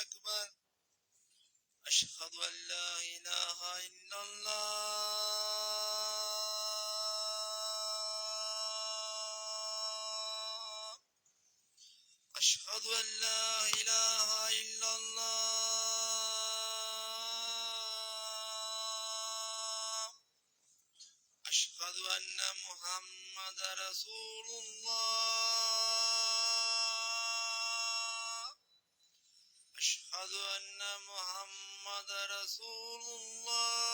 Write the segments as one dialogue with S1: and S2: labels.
S1: أكبر أشهد أن لا إله إلا الله أشهد أن لا إله إلا الله أشهد أن محمد رسول الله أشهد أن محمد رسول الله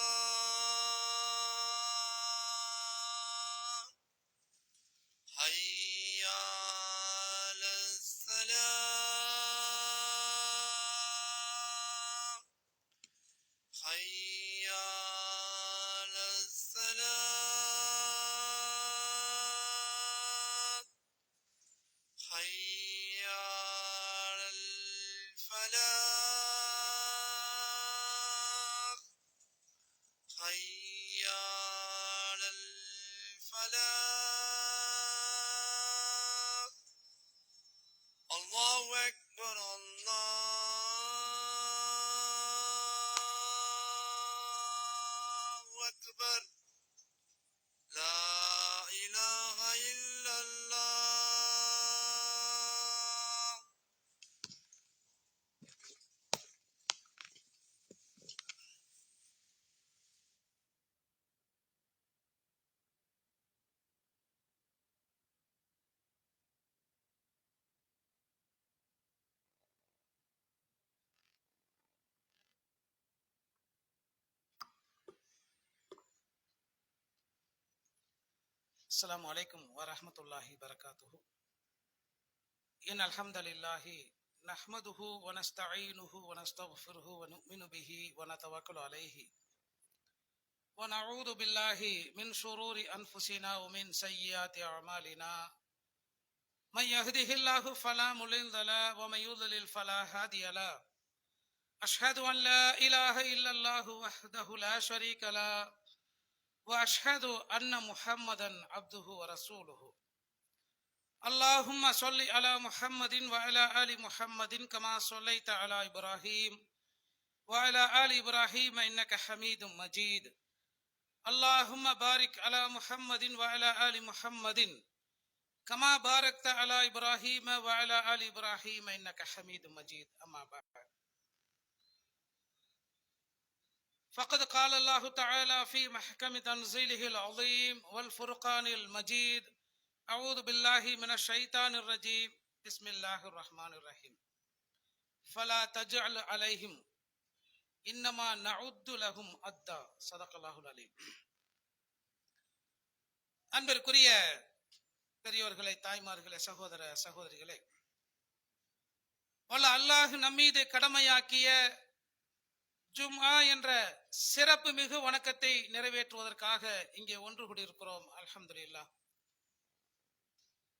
S1: حي على السلام حي على السلام حي على الفلاح حي على الفلاح الله أكبر الله أكبر لا إله إلا الله
S2: السلام عليكم ورحمة الله وبركاته. إن الحمد لله نحمده ونستعينه ونستغفره ونؤمن به ونتوكل عليه ونعوذ بالله من شرور أنفسنا ومن سيئات أعمالنا من يهده الله فلا مضل له ومن يضلل فلا هادي له أشهد أن لا إله إلا الله وحده لا شريك له وأشهد أن محمدا عبده ورسوله. اللهم صل على محمد وعلى آل محمد كما صليت على إبراهيم وعلى آل إبراهيم إنك حميد مجيد. اللهم بارك على محمد وعلى آل محمد كما باركت على إبراهيم وعلى آل إبراهيم إنك حميد مجيد. أما بعد فقد قال الله تعالى في محكم تنزيله العظيم والفرقان المجيد أعوذ بالله من الشيطان الرجيم بسم الله الرحمن الرحيم فلا تجعل عليهم إنما نعد لهم عدا صدق الله العليم. அன்பிற்குரிய பெரியோர்களே, தாய்மார்களே, சகோதர சகோதரிகளே, வல்ல அல்லாஹ் நம்மீது கடமையாக்கிய ஜும்ஆ என்ற சிறப்பு மிகு வணக்கத்தை நிறைவேற்றுவதற்காக இங்கே ஒன்று கூடியிருக்கிறோம். அல்ஹம்துலில்லாஹ்.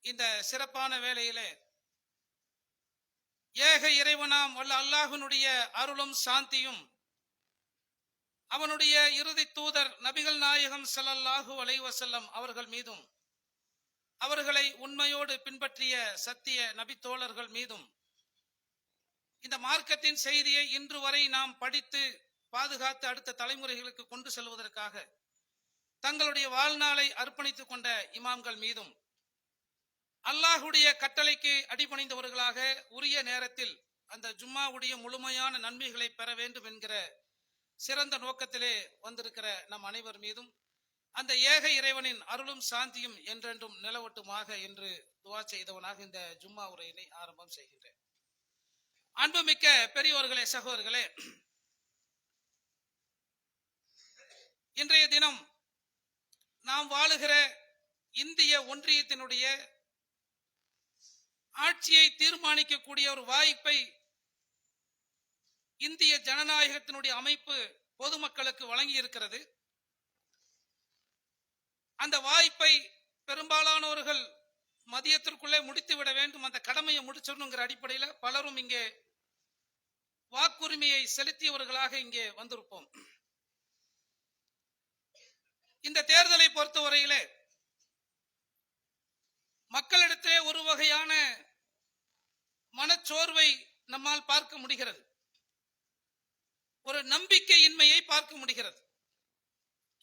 S2: இந்த சிறப்பான வேளையிலே ஏக இறைவனாம் வல்ல அல்லாஹ்வினுடைய அருளும் சாந்தியும் அவனுடைய இறுதி தூதர் நபிகள் நாயகம் ஸல்லல்லாஹு அலைஹி வஸல்லம் அவர்கள் மீதும் அவர்களை உண்மையோடு பின்பற்றிய சத்திய நபி தோழர்கள் மீதும் இந்த மார்க்கத்தின் செய்தியை இன்று வரை நாம் படித்து பாதுகாத்து அடுத்த தலைமுறைகளுக்கு கொண்டு செல்வதற்காக தங்களுடைய வாழ்நாளை அர்ப்பணித்துக் கொண்ட இமாம்கள் மீதும் அல்லாஹுடைய கட்டளைக்கு அடிபணிந்தவர்களாக உரிய நேரத்தில் அந்த ஜும்மாவுடைய முழுமையான நன்மைகளை பெற வேண்டும் என்கிற சிறந்த நோக்கத்திலே வந்திருக்கிற நம் அனைவர் மீதும் அந்த ஏக இறைவனின் அருளும் சாந்தியும் என்றென்றும் நிலவட்டுமாக என்று துவா செய்தவனாக இந்த ஜும்மா உரையினை ஆரம்பம் செய்கின்றேன். அன்புமிக்க பெரியோர்களே, சகோதரர்களே, இன்றைய தினம் நாம் வாழுகிற இந்திய ஒன்றியத்தினுடைய ஆட்சியை தீர்மானிக்கக்கூடிய ஒரு வாய்ப்பை இந்திய ஜனநாயகத்தினுடைய அமைப்பு பொதுமக்களுக்கு வழங்கி இருக்கிறது. அந்த வாய்ப்பை பெரும்பாலானவர்கள் மதியத்திற்குள்ளே முடித்துவிட வேண்டும், அந்த கடமையை முடிச்சிடணுங்கிற அடிப்படையில் பலரும் இங்கே வாக்குரிமையை செலுத்தியவர்களாக இங்கே வந்திருப்போம். இந்த தேர்தலை பொறுத்தவரையிலே மக்களிடத்திலே ஒரு வகையான மனச்சோர்வை நம்மால் பார்க்க முடிகிறது. ஒரு நம்பிக்கையின்மையை பார்க்க முடிகிறது.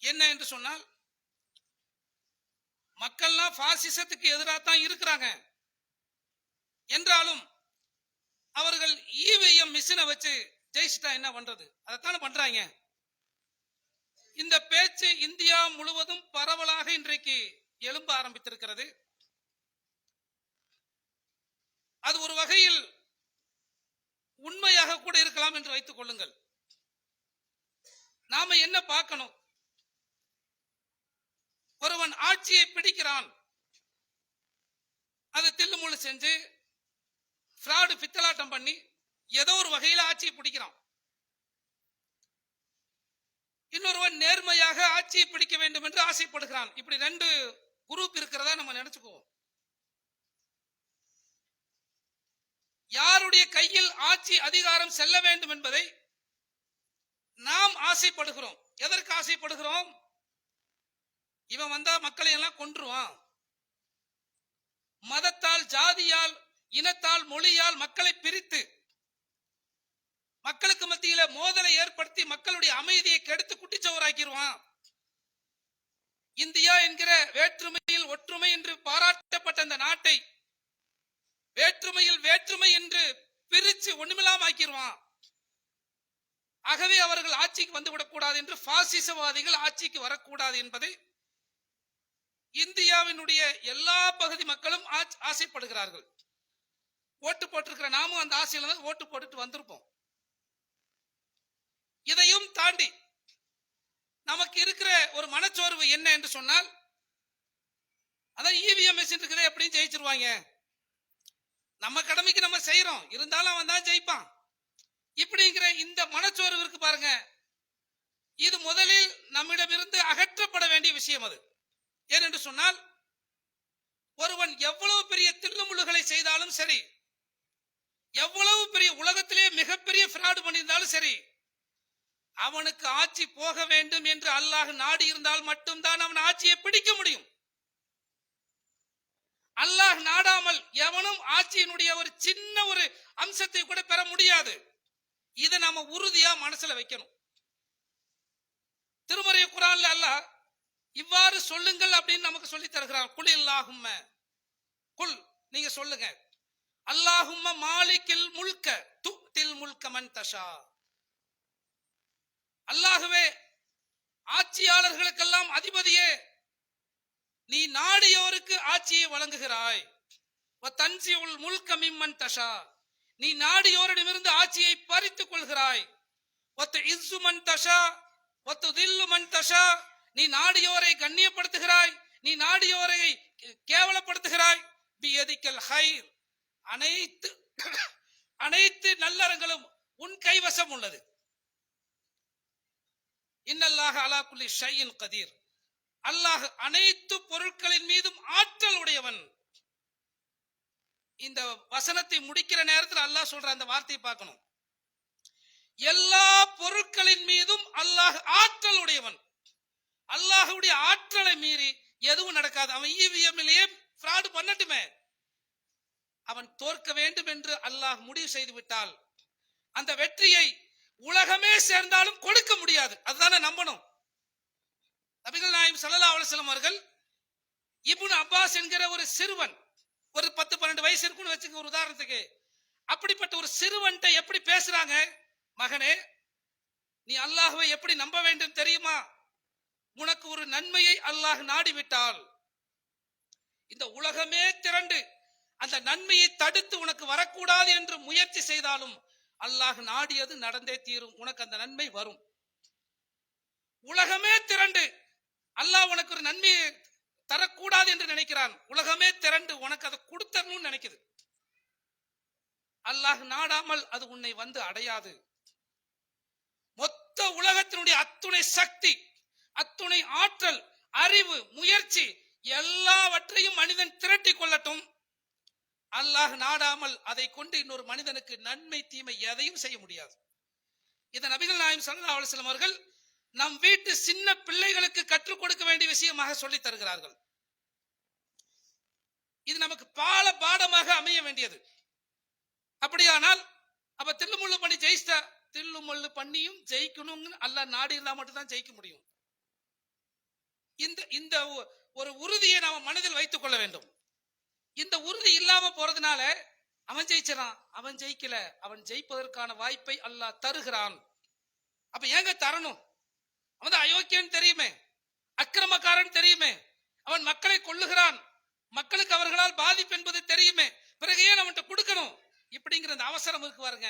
S2: என்ன என்று சொன்னால், மக்கள்லாம் பாசிசத்துக்கு எதிராக தான் இருக்கிறாங்க என்றாலும் அவர்கள் இவிஎம் மிஷினை வச்சு ஜெயிச்சிட்டா என்ன பண்றது, அதைத்தானே பண்றாங்க. இந்த பேச்சு இந்தியா முழுவதும் பரவலாக இன்றைக்கு எழும்ப ஆரம்பித்திருக்கிறது. அது ஒரு வகையில் உண்மையாக கூட இருக்கலாம் என்று வைத்துக் கொள்ளுங்கள். நாம என்ன பார்க்கணும், ஒருவன் ஆட்சியை பிடிக்கிறான், அது தில்லுமுள்ளு செஞ்சு பிராடு பித்தலாட்டம் பண்ணி ஏதோ ஒரு வகையில் ஆட்சியை பிடிக்கிறான். இன்னொருவன் நேர்மையாக ஆட்சியை பிடிக்க வேண்டும் என்று ஆசைப்படுகிறான். இப்படி ரெண்டு குரூப் இருக்கிறதா நம்ம நினைச்சுக்குவோம். யாருடைய கையில் ஆட்சி அதிகாரம் செல்ல வேண்டும் என்பதை நாம் ஆசைப்படுகிறோம். எதற்கு ஆசைப்படுகிறோம்? இவன் வந்தா மக்களை எல்லாம் கொன்றுவான், மதத்தால் ஜாதியால் இனத்தால் மொழியால் மக்களை பிரித்து மக்களுக்கு மத்தியில மோதலை ஏற்படுத்தி மக்களுடைய அமைதியை கெடுத்து குட்டிச்சவராக்கிடுவான். இந்தியா என்கிற வேற்றுமையில் ஒற்றுமை என்று பாராட்டப்பட்ட அந்த நாட்டை வேற்றுமையில் வேற்றுமை என்று பிரிச்சு ஒண்ணுமில்லாம ஆக்கிடுவான். ஆகவே அவர்கள் ஆட்சிக்கு வந்துவிடக் கூடாது என்று பாசிசவாதிகள் ஆட்சிக்கு வரக்கூடாது என்பதை இந்தியாவினுடைய எல்லா பகுதி மக்களும் ஆசைப்படுகிறார்கள். ஓட்டு போட்டிருக்கிற நாமும் அந்த ஆசையில ஓட்டு போட்டுட்டு வந்திருப்போம். இதையும் தாண்டி நமக்கு இருக்கிற ஒரு மனச்சோர்வு என்ன என்று சொன்னால், அதான் இவிஎம் மிஷின் இருக்குதே எப்படியும் ஜெயிச்சிருவாங்க, நம்ம கடமைக்கு நம்ம செய்யறோம், இருந்தாலும் அவன் தான் ஜெயிப்பான், இப்படிங்கிற இந்த மனச்சோர்வு இருக்கு பாருங்க. இது முதலில் நம்மிடமிருந்து அகற்றப்பட வேண்டிய விஷயம். அது ஏனென்று சொன்னால், ஒருவன் எவ்வளவு பெரிய தில்லுமுள்ளுகளை செய்தாலும் சரி, எவ்வளவு பெரிய உலகத்திலே மிகப்பெரிய பிராடு பண்ணியிருந்தாலும் சரி, அவனுக்கு ஆட்சி போக வேண்டும் என்று அல்லாஹ் நாடி இருந்தால் மட்டும்தான் அவன் ஆட்சியை பிடிக்க முடியும். அல்லாஹ் நாடாமல் எவனும் ஆட்சியினுடைய ஒரு சின்ன ஒரு அம்சத்தை கூட பெற முடியாது. இதை நாம உறுதியா மனசுல வைக்கணும். திருமறை குர்ஆன்ல அல்லாஹ் இவ்வாறு சொல்லுங்கள் அப்படின்னு நமக்கு சொல்லி தருகிறான். குல் அல்லாஹும்ம, குல் நீங்க சொல்லுங்க, அல்லாஹும்ம மாலிகில் முல்க துத்தில் முல்க மன் தஷா. அல்லாஹ்வே ஆட்சியாளர்களுக்கெல்லாம் அதிபதியே, நீ நாடியோருக்கு ஆட்சியை வழங்குகிறாய். தன்சியுல் முல்க மிம்மன் தஷா, நீ நாடியோரிடமிருந்து ஆட்சியை பறித்துக் கொள்கிறாய். இஸ்ஸு மன் தஷா வத்துதில்லு மன் தஷா, நீ நாடியோரை கண்ணியப்படுத்துகிறாய், நீ நாடியோரை கேவலப்படுத்துகிறாய். பியதிக்கல் ஹைர், அனைத்து நல்லறங்களும் உன் கைவசம் உள்ளது. இன்னல்லாஹ அலா குல்லி ஷைஇன் கதீர், அல்லாஹ் அனைத்து பொருட்களின் மீதும் ஆற்றல் உடையவன். இந்த வசனத்தை முடிக்கிற நேரத்தில் அல்லாஹ் சொல்ற அந்த வார்த்தையை பார்க்கணும். எல்லா பொருட்களின் மீதும் அல்லாஹ் ஆற்றல் உடையவன். அல்லாஹ்வுடைய ஆற்றலை மீறி எதுவும் நடக்காது. அவன் இவிஎம்லயே ஃப்ராட் பண்ணட்டுமே, அவன் தோற்க வேண்டும் என்று அல்லாஹ் முடிவு செய்து விட்டால் அந்த வெற்றியை உலகமே சேர்ந்தாலும் கொடுக்க முடியாது. அதுதானே நம்பணும். நபிகள் நாயகம் ஸல்லல்லாஹு அலைஹி வஸல்லம் அவர்கள் இப்னு அப்பாஸ் என்கிற ஒரு சிறுவன், ஒரு 10-12 வயசு இருக்குன்னு வச்சுக்க ஒரு உதாரணத்துக்கு, அப்படிப்பட்ட ஒரு சிறுவன்ட்ட எப்படி பேசுறாங்க, மகனே நீ அல்லாஹ்வை எப்படி நம்ப வேண்டும் தெரியுமா? உனக்கு ஒரு நன்மையை அல்லாஹ் நாடிவிட்டால் இந்த உலகமே திரண்டு அந்த நன்மையை தடுத்து உனக்கு வரக்கூடாது என்று முயற்சி செய்தாலும் அல்லாஹ் நாடியது நடந்தே தீரும், உனக்கு அந்த நன்மை வரும். உலகமே திரண்டு அல்லாஹ் உனக்கு ஒரு நன்மையை தரக்கூடாது என்று நினைக்கிறான், உலகமே திரண்டு உனக்கு அதை கொடுத்தரணும்னு நினைக்குது. அல்லாஹ் நாடாமல் அது உன்னை வந்து அடையாது. மொத்த உலகத்தினுடைய அத்துணை சக்தி, அத்துணை ஆற்றல், அறிவு, முயற்சி எல்லாவற்றையும் மனிதன் திரட்டி கொள்ளட்டும், அல்லாஹ் நாடாமல் அதை கொண்டு இன்னொரு மனிதனுக்கு நன்மை தீமை எதையும் செய்ய முடியாது. இதை நபிகள் நாயகம் ஸல்லல்லாஹு அலைஹி வஸல்லம் அவர்கள் நம் வீட்டு சின்ன பிள்ளைகளுக்கு கற்றுக் கொடுக்க வேண்டிய விஷயமாக சொல்லி தருகிறார்கள். இது நமக்கு பாடமாக அமைய வேண்டியது. அப்படியானால் அப்ப தில்லுமுள்ளு பண்ணி ஜெயிச்சா தில்லு மல்லு பண்ணியும் ஜெயிக்கணும்னு அல்லாஹ் நாடி இருந்தா மட்டும்தான் ஜெயிக்க முடியும். இந்த ஒரு உறுதியை நாம மனதில் வைத்துக் கொள்ள வேண்டும். இந்த உறுதி இல்லாம போறதுனால அவன் ஜெயிச்சான், அவன் ஜெயிக்கல, அவன் ஜெயிப்பதற்கான வாய்ப்பை அல்லாஹ் தருகிறான். அப்ப ஏங்க தரணும்? அவன் தான் அயோக்கியன் தெரியுமே, அக்கிரமக்காரன் தெரியுமே, அவன் மக்களை கொல்லுகிறான், மக்களுக்கு அவர்களால் பாதிப்பு என்பது தெரியுமே, பிறகு ஏன் அவன்கிட்ட கொடுக்கணும்? இப்படிங்கிற அந்த அவசரம் இருக்கு பாருங்க.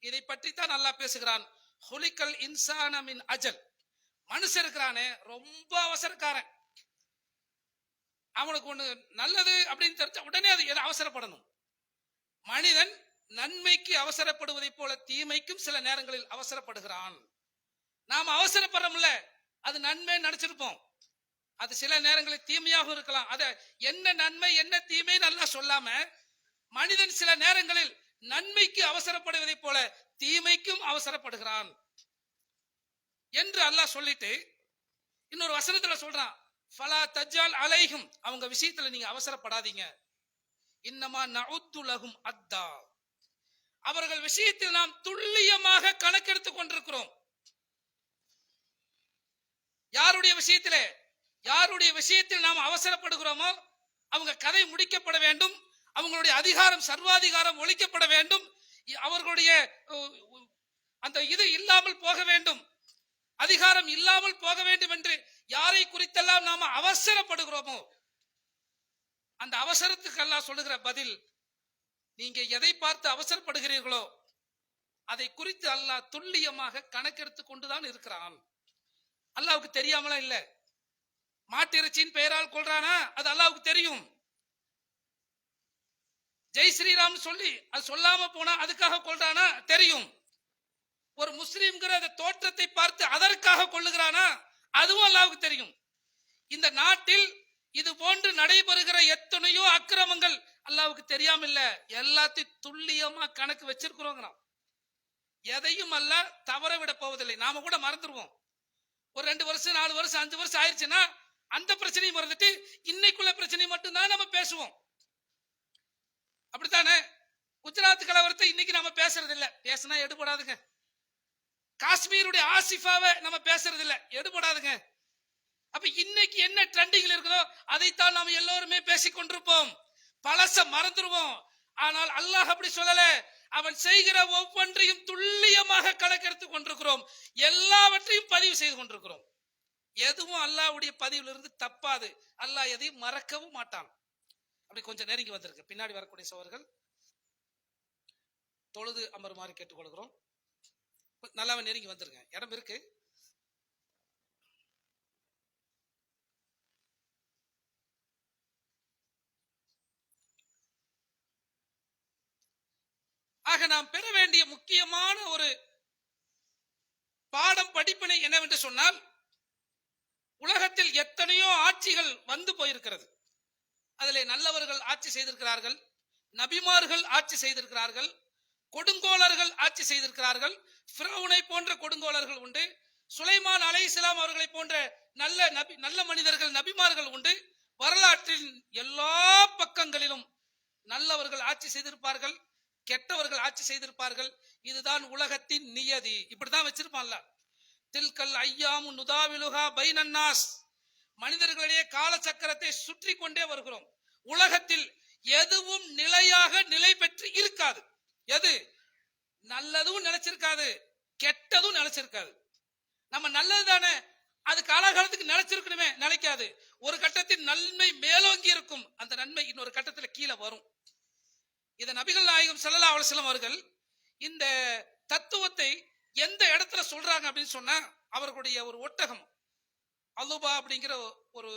S2: இதை பற்றி தான் அல்லாஹ் பேசுகிறான். ஹுலிகல் இன்சான மின் அஜல். மனுஷன் இருக்கிறானே ரொம்ப அவசரக்காரன். அவனுக்கு ஒண்ணு நல்லது அப்படின்னு தெரிஞ்ச உடனே அது அவசரப்படணும். மனிதன் நன்மைக்கு அவசரப்படுவதை போல தீமைக்கும் சில நேரங்களில் அவசரப்படுகிறான். நாம் அவசரப்படுறோம்ல, அது நன்மை நினைச்சிருப்போம், அது சில நேரங்களில் தீமையாக இருக்கலாம். அத என்ன நன்மை என்ன தீமை நல்லா சொல்லாம மனிதன் சில நேரங்களில் நன்மைக்கு அவசரப்படுவதை போல தீமைக்கும் அவசரப்படுகிறான் என்று அல்லாஹ் சொல்லிட்டு இன்னொரு வசனத்துல சொல்றான், ஃபலா தஜ்ஜால் அலைஹிம், அவங்க விஷயத்துல நீங்க அவசரப்படாதீங்க, இன்னமா நஉத்து லஹும் அத்தா, அவர்கள் விஷயத்தில் நாம் துல்லியமாக கணக்கெடுத்துக் கொண்டிருக்கிறோம். யாருடைய விஷயத்தில் நாம் அவசரப்படுகிறோமோ அவங்க கதை முடிக்கப்பட வேண்டும், அவங்களுடைய அதிகாரம் சர்வாதிகாரம் ஒழிக்கப்பட வேண்டும், அவர்களுடைய அந்த இது இல்லாமல் போக வேண்டும், அதிகாரம் இல்லாமல் போக வேண்டும் என்று யாரை குறித்தெல்லாம் நாம அவசரப்படுகிறோமோ அந்த அவசரத்துக்கு அல்லாஹ் சொல்லுகிற பதில், நீங்க எதை பார்த்து அவசரப்படுகிறீர்களோ அதை குறித்து அல்லாஹ் துல்லியமாக கணக்கெடுத்து கொண்டுதான் இருக்கிறான். அல்லாஹ்வுக்கு தெரியாமலாம் இல்ல. மாட்டிறைச்சியின் பெயரால் கொள்றானா அது அல்லாஹ்வுக்கு தெரியும். ஜெய் ஸ்ரீராம் சொல்லி அது சொல்லாம போனா அதுக்காக கொள்றானா தெரியும். ஒரு முஸ்லிம்ங்கிற அந்த தோற்றத்தை பார்த்து அதற்காக கொள்ளுகிறானா அதுவும் அல்லாஹ்வுக்கு தெரியும். இந்த நாட்டில் இது போன்று நடைபெறுகிற எத்தனையோ அக்கிரமங்கள் அல்லாஹ்வுக்கு தெரியாம இல்ல, எல்லாத்தையும் துல்லியமா கணக்கு வச்சிருக்கிறோம். எதையும் அல்லாஹ் தவற விட போவதில்லை. நாம கூட மறந்துடுவோம். ஒரு 2 வருஷம் 4 வருஷம் 5 வருஷம் ஆயிடுச்சுன்னா அந்த பிரச்சனையை மறந்துட்டு இன்னைக்குள்ள பிரச்சனை மட்டும்தான் நம்ம பேசுவோம். அப்படித்தானே? குஜராத் கலவரத்தை இன்னைக்கு நம்ம பேசுறது இல்ல, பேசினா எடுபடாதுங்க. காஷ்மீருடைய ஆசிஃபாவை நம்ம பேசுறது இல்ல, எடுபடாதுங்க. அப்ப இன்னைக்கு என்ன ட்ரெண்டிங் இருக்குதோ அதைத்தான் நாம் எல்லோருமே பேசிக் கொண்டிருப்போம், பழச மறந்துடுவோம். ஆனால் அல்லாஹ் அப்படி சொல்லல, அவன் செய்கிற ஒவ்வொன்றையும் துல்லியமாக கணக்கெடுத்துக் கொண்டிருக்கிறோம், எல்லாவற்றையும் பதிவு செய்து கொண்டிருக்கிறோம். எதுவும் அல்லாஹ்வுடைய பதிவில் இருந்து தப்பாது, அல்லாஹ் எதையும் மறக்கவும் மாட்டான். அப்படி கொஞ்சம் நெருங்கி வந்திருக்கு. பின்னாடி வரக்கூடிய சோழர்கள் தொழுது அமருமாறு கேட்டுக்கொள்கிறோம். நல்லாவே நெருங்கி வந்துருங்க, இடம் இருக்கு. ஆக நாம் பெற வேண்டிய முக்கியமான ஒரு பாடம் படிப்பினை என்னவென்று சொன்னால், உலகத்தில் எத்தனையோ ஆட்சிகள் வந்து போயிருக்கிறது. அதிலே நல்லவர்கள் ஆட்சி செய்திருக்கிறார்கள், நபிமார்கள் ஆட்சி செய்திருக்கிறார்கள், கொடுங்கோலர்கள் ஆட்சி செய்திருக்கிறார்கள். ஃபிரௌனை போன்ற கொடுங்கோலர்கள் உண்டு, சுலைமான் அலைஹிஸ்ஸலாம் அவர்களை போன்ற நல்ல மனிதர்கள் நபிமார்கள் உண்டு. வரலாற்றின் எல்லா பக்கங்களிலும் நல்லவர்கள் ஆட்சி செய்திருப்பார்கள், கெட்டவர்கள் ஆட்சி செய்திருப்பார்கள். இதுதான் உலகத்தின் நியதி. இப்படிதான் வச்சிருப்பான்ல. தில்கல் ஐயாமு நுதாவிலுஹா பைனன்னாஸ், மனிதர்களிடையே காலச்சக்கரத்தை சுற்றி கொண்டே வருகிறோம். உலகத்தில் எதுவும் நிலையாக நிலை பெற்று இருக்காது. எது நல்லதும் நிலைச்சிருக்காது, கெட்டதும் நிலைச்சிருக்காது. நம்ம நல்லது தானே, அது காலகாலத்துக்கு நிலைச்சிருக்கணுமே, நிலைக்காது. ஒரு கட்டத்தில் நன்மை மேலோங்கி இருக்கும், அந்த நன்மை இன்னொரு கட்டத்தில் கீழே வரும். இத நபிகள் நாயகம் ஸல்லல்லாஹு அலைஹி வஸல்லம் அவர்கள் இந்த தத்துவத்தை எந்த இடத்துல சொல்றாங்க அப்படின்னு சொன்னா, அவர்களுடைய ஒரு ஒட்டகம் அலுபா அப்படிங்கிற ஒரு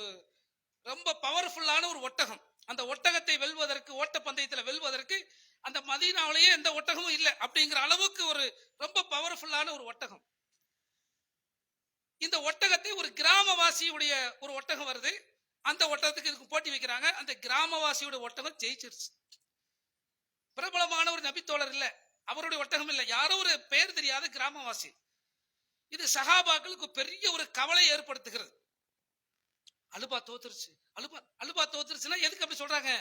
S2: ரொம்ப பவர்ஃபுல்லான ஒரு ஒட்டகம், அந்த ஒட்டகத்தை வெல்வதற்கு, ஓட்டப்பந்தயத்தில் வெல்வதற்கு அந்த மதீனாவிலேயே எந்த ஒட்டகமும் இல்லை அப்படிங்கிற அளவுக்கு ஒரு ரொம்ப பவர்ஃபுல்லான ஒரு ஒட்டகம். இந்த ஒட்டகத்தை ஒரு கிராமவாசியுடைய ஒரு ஒட்டகம் வருது, அந்த ஒட்டகத்துக்கு இதுக்கு போட்டி வைக்கிறாங்க. அந்த கிராமவாசியுடைய ஒட்டகம் ஜெயிச்சிருச்சு. பிரபலமான ஒரு நபித்தோழர் இல்ல, அவருடைய ஒட்டகம் இல்ல, யாரோ ஒரு பெயர் தெரியாத கிராமவாசி. இது சஹாபாக்களுக்கு பெரிய ஒரு கவலை ஏற்படுத்துகிறது. அலுபா தோத்துருச்சு, அலுபா தோத்துருச்சுன்னா எதுக்கு அப்படி சொல்றாங்க?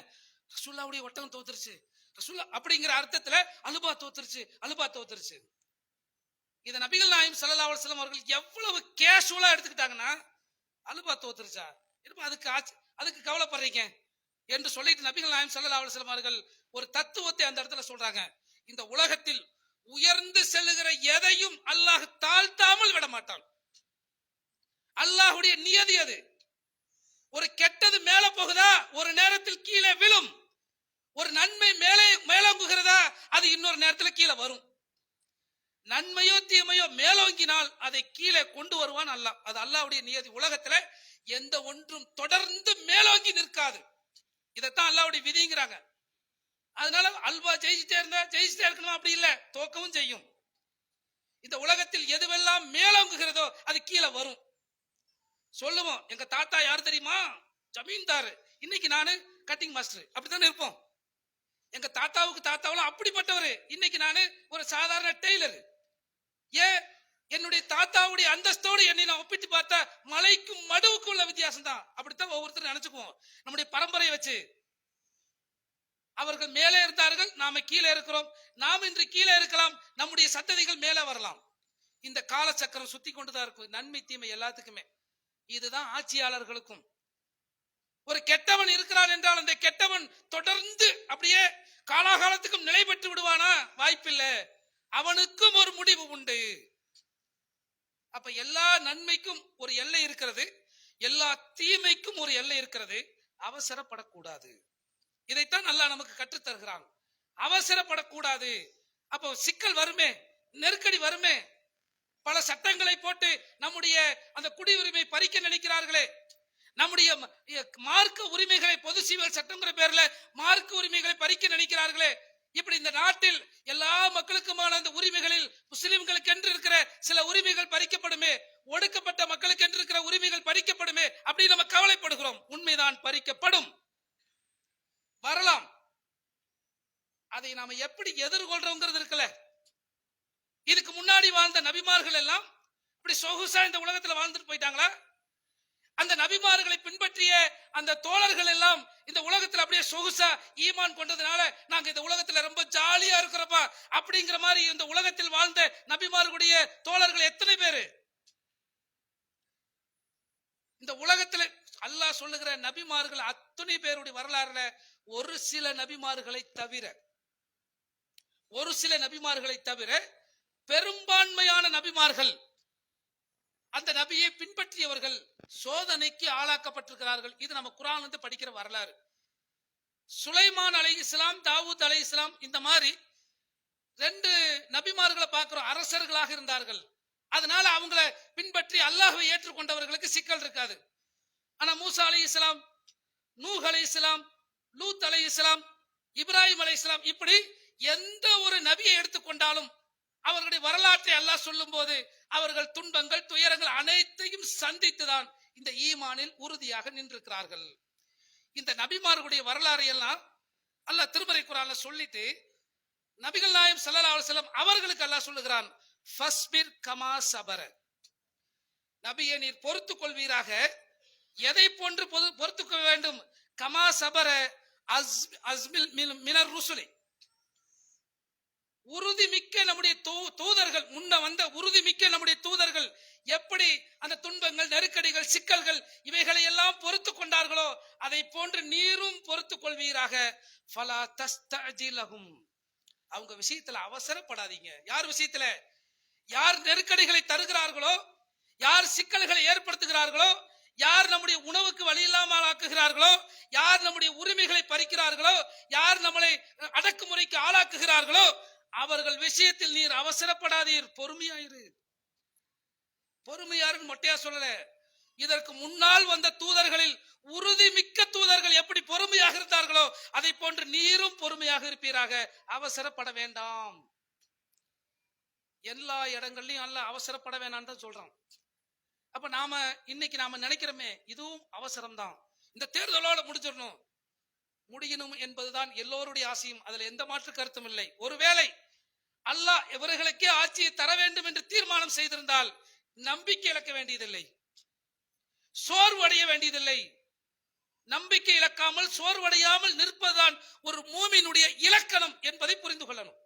S2: ரசூலுல்லாஹ்வுடைய ஒட்டகம் தோத்துருச்சு, ரசூலுல்லாஹ் அப்படிங்கிற அர்த்தத்துல அலுபா தோத்துருச்சு, அலுபா தோத்துருச்சு. இத நபிகள் நாயகம் ஸல்லல்லாஹு அலைஹி வஸல்லம் அவர்கள் எவ்வளவு கேஷுவலா எடுத்துக்கிட்டாங்கன்னா, அலுபா தோத்துருச்சா, அதுக்கு கவலைப்படுறீங்க என்று சொல்லிட்டு நபிகள் நாயகம் ஸல்லல்லாஹு அலைஹி வஸல்லம் அவர்கள் ஒரு தத்துவத்தை அந்த இடத்துல சொல்றாங்க. இந்த உலகத்தில் உயர்ந்து செல்லுகிற எதையும் அல்லாஹ் தாழ்த்தாமல் விட மாட்டான். அல்லாஹ்வுடைய நியதி அது. ஒரு கெட்டது மேல போகுதா, ஒரு நேரத்தில் கீழே விழும். ஒரு நன்மை மேலோங்குகிறதா, அது இன்னொரு நேரத்தில் கீழே வரும். நன்மையோ தீமையோ மேலோங்கினால் அதை கீழே கொண்டு வருவான் அல்லாஹ். அது அல்லாஹ்வுடைய நியதி. உலகத்துல எந்த ஒன்றும் தொடர்ந்து மேலோங்கி நிற்காது. இதைத்தான் அல்லாஹ்வுடைய விதிங்கிறாங்க. அதனால அல்வா ஜெயிச்சுட்டே இருக்கணும் அப்படி இல்ல, தோக்கவும் செய்யும். இந்த உலகத்தில் எதுவெல்லாம் மேலோங்குகிறதோ அது கீழே வரும். சொல்லுவோம், எங்க தாத்தா யார் தெரியுமா, ஜமீன்தார், இன்னைக்கு நானு கட்டிங் மாஸ்டர், அப்படித்தானே இருப்போம். எங்க தாத்தாவுல அப்படிப்பட்டவர், இன்னைக்கு நானு ஒரு சாதாரண டெய்லர். ஏன், என்னுடைய தாத்தாவுடைய அந்தஸ்தோடு என்னை நான் ஒப்பிட்டு பார்த்தா மலைக்கும் மடுவுக்கும் உள்ள வித்தியாசம் தான். அப்படித்தான் ஒவ்வொருத்தரும் நினைச்சுக்குவோம். நம்முடைய பரம்பரையை வச்சு அவர்கள் மேலே இருந்தார்கள், நாம கீழே இருக்கிறோம். நாம் இன்று கீழே இருக்கலாம், நம்முடைய சந்ததிகள் மேலே வரலாம். இந்த காலச்சக்கரம் சுத்தி கொண்டுதான் இருக்கும், நன்மை தீமை எல்லாத்துக்குமே. இதுதான் ஆட்சியாளர்களுக்கும். ஒரு கெட்டவன் இருக்கிறான் என்றால் அந்த கெட்டவன் தொடர்ந்து அப்படியே காலாகாலத்துக்கும் நிலை பெற்று விடுவானா, வாய்ப்பில்லை. அவனுக்கும் ஒரு முடிவு உண்டு. அப்ப எல்லா நன்மைக்கும் ஒரு எல்லை இருக்கிறது, எல்லா தீமைக்கும் ஒரு எல்லை இருக்கிறது. அவசரப்படக்கூடாது. இதைத்தான் அல்லாஹ் நமக்கு கற்றுத் தருகிறான். அவசரப்படக்கூடாது. அப்போ சிக்கல் வருமே, நெருக்கடி வருமே. பல சட்டங்களை போட்டு நம்முடைய அந்த குடியுரிமை பறிக்க நினைக்கிறார்களே, நம்முடைய மார்க்க உரிமைகளை, பொது சிவில் சட்டங்கிற பேர்ல மார்க்க உரிமைகளை பறிக்க நினைக்கிறார்களே. இப்படி இந்த நாட்டில் எல்லா மக்களுக்குமான அந்த உரிமைகளில் முஸ்லிம்களுக்கு என்று இருக்கிற சில உரிமைகள் பறிக்கப்படுமே, ஒடுக்கப்பட்ட மக்களுக்கு என்று இருக்கிற உரிமைகள் பறிக்கப்படுமே அப்படி நம்ம கவலைப்படுகிறோம். உண்மைதான், பறிக்கப்படும், வரலாம். அதை நாம எப்படி எதிர்கொள்றோங்கிறது இருக்குல்ல. இதுக்கு முன்னாடி வாழ்ந்த நபிமார்கள் எல்லாம் இப்படி சொகுசா இந்த உலகத்துல வாழ்ந்துட்டு போயிட்டாங்களா? அந்த நபிமார்களை பின்பற்றிய அந்த தோழர்கள் எல்லாம் இந்த உலகத்துல அப்படியே சொகுசா ஈமான் கொண்டதுனால நாங்க இந்த உலகத்துல ரொம்ப ஜாலியா இருக்கிறப்பா அப்படிங்கிற மாதிரி இந்த உலகத்தில் வாழ்ந்த நபிமார்களுடைய தோழர்கள் எத்தனை பேரு? இந்த உலகத்துல அல்லாஹ் சொல்லுகிற நபிமார்கள் அத்தனை பேருடைய வரலாறுல ஒரு சில நபிமார்களை தவிர பெரும்பான்மையான நபிமார்கள், அந்த நபியை பின்பற்றியவர்கள் சோதனைக்கு ஆளாக்கப்பட்டிருக்கிறார்கள். இது நம்ம குர்ஆன்ல இருந்து படிக்கிற வரலாறு. சுலைமான் அலைஹிஸ்ஸலாம், தாவூத் அலைஹிஸ்ஸலாம், இந்த மாதிரி 2 நபிமார்களை பார்க்கிறோம். அரசர்களாக இருந்தார்கள். அதனால அவங்கள பின்பற்றி அல்லாஹ்வை ஏற்றுக்கொண்டவர்களுக்கு சிக்கல் இருக்காது. ஆனா மூசா அலைஹிஸ்ஸலாம், நூஹ் அலைஹிஸ்ஸலாம், லூத் அலைஹிஸ்ஸலாம், இப்ராஹிம் அலைஹிஸ்ஸலாம், இப்படி எந்த ஒரு நபியை எடுத்துக்கொண்டாலும் அவர்களுடைய வரலாற்றை அல்லாஹ் சொல்லும் போது அவர்கள் துன்பங்கள், துயரங்கள் அனைத்தையும் சந்தித்துதான் இந்த ஈமானில் உறுதியாக நின்றிருக்கிறார்கள். இந்த நபிமார்களுடைய வரலாறு எல்லாம் அல்லாஹ் திருமறை குர்ஆன்ல சொல்லிட்டு நபிகள் நாயகம் ஸல்லல்லாஹு அலைஹி வஸல்லம் அவர்களுக்கு அல்லாஹ் சொல்லுகிறான், ஃபஸ்பிர் கமா சபர. நபியே, நீர் பொறுத்துக் கொள்வீராக. எதை போன்று பொறுத்துக்க வேண்டும்? கமா சபர அஸ்மில் மினர் ருசுலி. உறுதிமிக்க நம்முடைய தூதர்கள், முன்ன வந்த உறுதிமிக்க நம்முடைய தூதர்கள் எப்படி அந்த துன்பங்கள், நெருக்கடிகள், சிக்கல்கள் இவைகளை எல்லாம் பொறுத்து கொண்டார்களோ அதை போன்று நீரும் பொறுத்துக் கொள்வீராக. ஃபலா தஸ்தஜிலஹும். அவங்க விஷயத்துல அவசரப்படாதீங்க. யார் விஷயத்துல? யார் நெருக்கடிகளை தருகிறார்களோ, யார் சிக்கல்களை ஏற்படுத்துகிறார்களோ, யார் நம்முடைய உணவுக்கு வழி இல்லாமல் ஆக்குகிறார்களோ, யார் நம்முடைய உரிமைகளை பறிக்கிறார்களோ, யார் நம்மளை அடக்குமுறைக்கு ஆளாக்குகிறார்களோ அவர்கள் விஷயத்தில் நீர் அவசரப்படாதீர், பொறுமையாயிரு. பொறுமையாருன்னு மொட்டையா சொல்லல. இதற்கு முன்னால் வந்த தூதர்களில் உறுதிமிக்க தூதர்கள் எப்படி பொறுமையாக இருந்தார்களோ அதை போன்று நீரும் பொறுமையாக இருப்பீராக. அவசரப்பட வேண்டாம். எல்லா இடங்கள்லயும் அல்லாஹ் அவசரப்பட வேண்டாம் தான் சொல்றான். அப்ப இன்னைக்கு நாம நினைக்கிறோமே, இதுவும் அவசரம் தான். இந்த தேர்தலோட முடியணும் என்பதுதான் எல்லோருடைய ஆசையும். அதுல எந்த மாற்று கருத்தும் இல்லை. ஒருவேளை அல்லாஹ் இவர்களுக்கே ஆட்சியை தர வேண்டும் என்று தீர்மானம் செய்திருந்தால் நம்பிக்கை இழக்க வேண்டியதில்லை, சோர்வு அடைய வேண்டியதில்லை. நம்பிக்கை இழக்காமல், சோர்வடையாமல் நிற்பதுதான் ஒரு மூமினுடைய இலக்கணம் என்பதை புரிந்து கொள்ளணும்.